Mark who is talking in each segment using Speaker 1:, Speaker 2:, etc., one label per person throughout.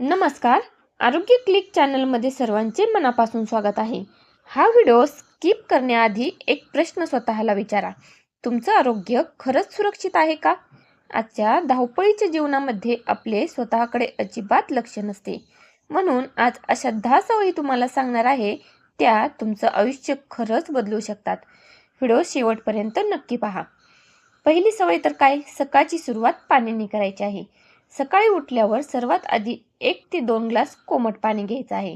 Speaker 1: नमस्कार. आरोग्य क्लिक चॅनलमध्ये सर्वांचे मनापासून स्वागत आहे. हा व्हिडिओ स्किप करण्याआधी एक प्रश्न स्वतःला विचारा. तुमचं आरोग्य खरंच सुरक्षित आहे का? आजच्या धावपळीच्या जीवनामध्ये आपले स्वतःकडे अजिबात लक्ष नसते. म्हणून आज अशा 10 सवयी तुम्हाला सांगणार आहे, त्या तुमचं आयुष्य खरंच बदलू शकतात. व्हिडिओ शेवटपर्यंत नक्की पहा. पहिली सवय तर काय, सकाळची सुरुवात पाण्याने करायची आहे. सकाळी उठल्यावर सर्वात आधी 1 ते 2 ग्लास कोमट पाणी घ्यायचं आहे.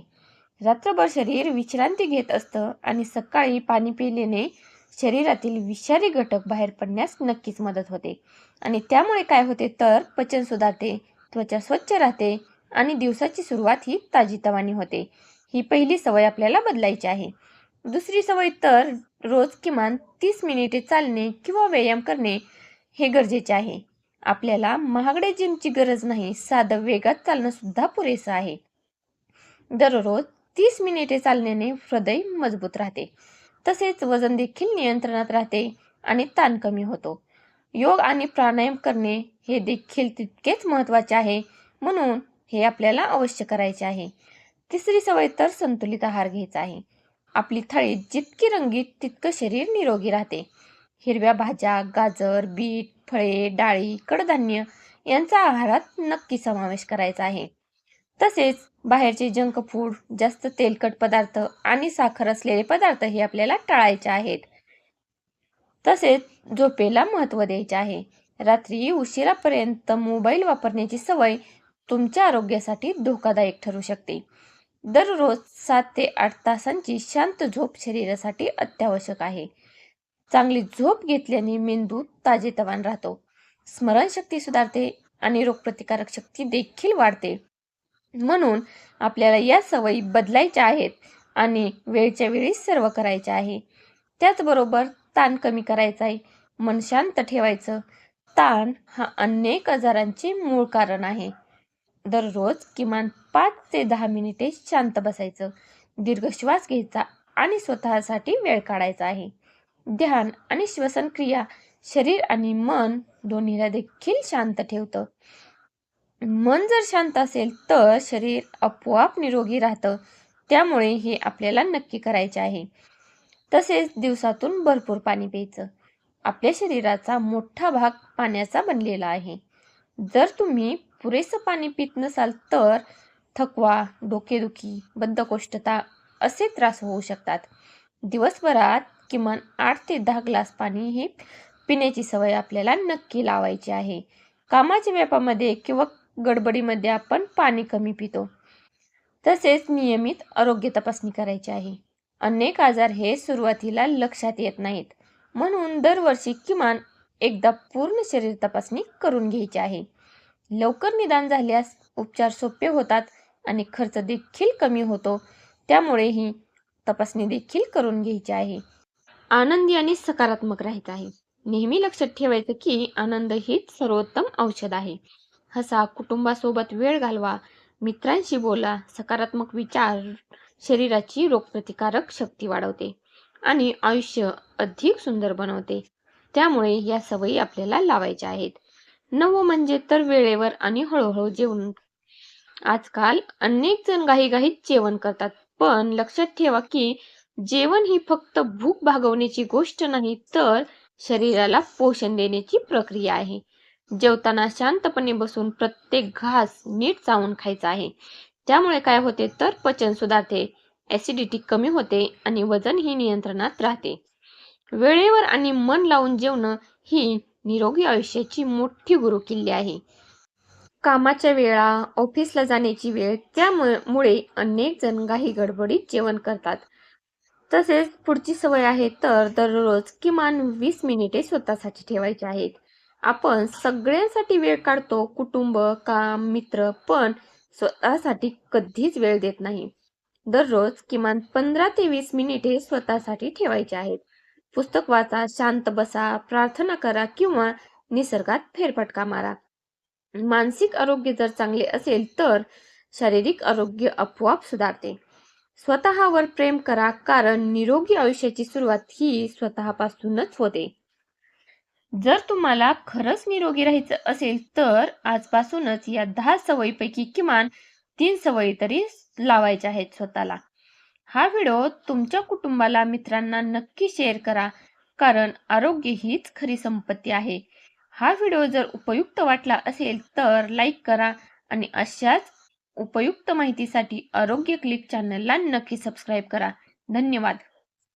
Speaker 1: रात्रभर शरीर विश्रांती घेत असतं आणि सकाळी पाणी पिल्याने शरीरातील विषारी घटक बाहेर पडण्यास नक्कीच मदत होते. आणि त्यामुळे काय होते तर पचन सुधारते, त्वचा स्वच्छ राहते आणि दिवसाची सुरुवात ही ताजीतवानी होते. ही पहिली सवय आपल्याला बदलायची आहे. दुसरी सवय तर रोज किमान 30 मिनिटे चालणे किंवा व्यायाम करणे हे गरजेचे आहे. आपल्याला महागड्या जिमची गरज नाही, साधं वेगात चालणं सुद्धा पुरेसं आहे. दररोज 30 मिनिटे चालण्याने हृदय मजबूत राहते, तसेच वजन देखील नियंत्रणात राहते आणि ताण कमी होतो. योग आणि प्राणायाम करणे हे देखील तितकेच महत्त्वाचे आहे, म्हणून हे आपल्याला अवश्य करायचे आहे. तिसरी सवय तर संतुलित आहार घ्यायचा आहे. आपली थाळी जितकी रंगीत तितकं शरीर निरोगी राहते. हिरव्या भाज्या, गाजर, बीट, फळे, डाळी, कडधान्य यांचा आहारात नक्की समावेश करायचा आहे. तसेच बाहेरचे जंक फूड, जास्त तेलकट पदार्थ आणि साखर असलेले पदार्थ हे आपल्याला टाळायचे आहेत. तसेच झोपेला महत्त्व द्यायचे आहे. रात्री उशिरापर्यंत मोबाईल वापरण्याची सवय तुमच्या आरोग्यासाठी धोकादायक ठरू शकते. दररोज 7 ते 8 तासांची शांत झोप शरीरासाठी अत्यावश्यक आहे. चांगली झोप घेतल्याने मेंदू ताजेतवान राहतो, स्मरणशक्ती सुधारते आणि रोगप्रतिकारक शक्ती देखील वाढते. म्हणून आपल्याला या सवयी बदलायच्या आहेत आणि वेळच्या वेळी सर्व करायचे आहे. त्याचबरोबर ताण कमी करायचा आहे, मन शांत ठेवायचं. ताण हा अनेक आजारांचे मूळ कारण आहे. दररोज किमान 5 ते 10 मिनिटे शांत बसायचं, दीर्घ श्वास घ्यायचा आणि स्वतःसाठी वेळ काढायचा आहे. ध्यान आणि श्वसन क्रिया शरीर आणि मन दोन्हीला देखील शांत ठेवतं. मन जर शांत असेल तर शरीर आपोआप निरोगी राहतं. त्यामुळे हे आपल्याला नक्की करायचे आहे. तसेच दिवसातून भरपूर पाणी प्यायचं. आपल्या शरीराचा मोठा भाग पाण्याचा बनलेला आहे. जर तुम्ही पुरेसं पाणी पित नसाल तर थकवा, डोकेदुखी, बद्धकोष्ठता असे त्रास होऊ शकतात. दिवसभरात किमान 8 ते 10 ग्लास पाणी हे पिण्याची सवय आपल्याला नक्की लावायची आहे. कामाच्या व्यापामध्ये किंवा गडबडीमध्ये आपण पाणी कमी पितो. तसेच नियमित आरोग्य तपासणी करायची आहे. अनेक आजार हे सुरुवातीला लक्षात येत नाहीत, म्हणून दरवर्षी किमान एकदा पूर्ण शरीर तपासणी करून घ्यायची आहे. लवकर निदान झाल्यास उपचार सोपे होतात आणि खर्च देखील कमी होतो. त्यामुळे ही तपासणी देखील करून घ्यायची आहे. आनंदी आणि सकारात्मक राहायचं आहे. नेहमी लक्षात ठेवायचं की आनंद हीच सर्वोत्तम औषध आहे. हसा, कुटुंबासोबत वेळ घालवा, मित्रांशी बोला. सकारात्मक विचार शरीराची रोगप्रतिकारक शक्ती वाढवते आणि आयुष्य अधिक सुंदर बनवते. त्यामुळे या सवयी आपल्याला लावायच्या आहेत. 9 म्हणजे तर वेळेवर आणि हळूहळू जेवण. आजकाल अनेक जण घाईघाईत जेवण करतात, पण लक्षात ठेवा की जेवण ही फक्त भूक भागवण्याची गोष्ट नाही, तर शरीराला पोषण देण्याची प्रक्रिया आहे. जेवताना शांतपणे बसून प्रत्येक घास नीट चावून खायचा आहे. त्यामुळे काय होते तर पचन सुधारते, ऍसिडिटी कमी होते आणि वजन ही नियंत्रणात राहते. वेळेवर आणि मन लावून जेवणं ही निरोगी आयुष्याची मोठी गुरुकिल्ली आहे. कामाच्या वेळा, ऑफिसला जाण्याची वेळ त्यामुळे अनेक जण घाई गडबडीत जेवण करतात. तसेच पुढची सवय आहे तर दररोज किमान 20 मिनिटे स्वतःसाठी ठेवायची आहेत. आपण सगळ्यांसाठी वेळ काढतो, कुटुंब, काम, मित्र, पण स्वतःसाठी कधीच वेळ देत नाही. दररोज किमान 15 ते 20 मिनिटे स्वतःसाठी ठेवायचे आहेत. पुस्तक वाचा, शांत बसा, प्रार्थना करा किंवा निसर्गात फेरफटका मारा. मानसिक आरोग्य जर चांगले असेल तर शारीरिक आरोग्य आपोआप सुधारते. स्वतःवर प्रेम करा, कारण निरोगी आयुष्याची सुरुवात ही स्वतःपासूनच होते. जर तुम्हाला खरंच निरोगी राहायचं असेल तर आजपासूनच या 10 सवयीपैकी किमान 3 सवयी तरी लावायच्या आहेत स्वतःला. हा व्हिडिओ तुमच्या कुटुंबाला, मित्रांना नक्की शेअर करा, कारण आरोग्य हीच खरी संपत्ती आहे. हा व्हिडिओ जर उपयुक्त वाटला असेल तर लाईक करा आणि अशाच उपयुक्त माहितीसाठी आरोग्य क्लिक चॅनलला नक्की सबस्क्राईब करा. धन्यवाद.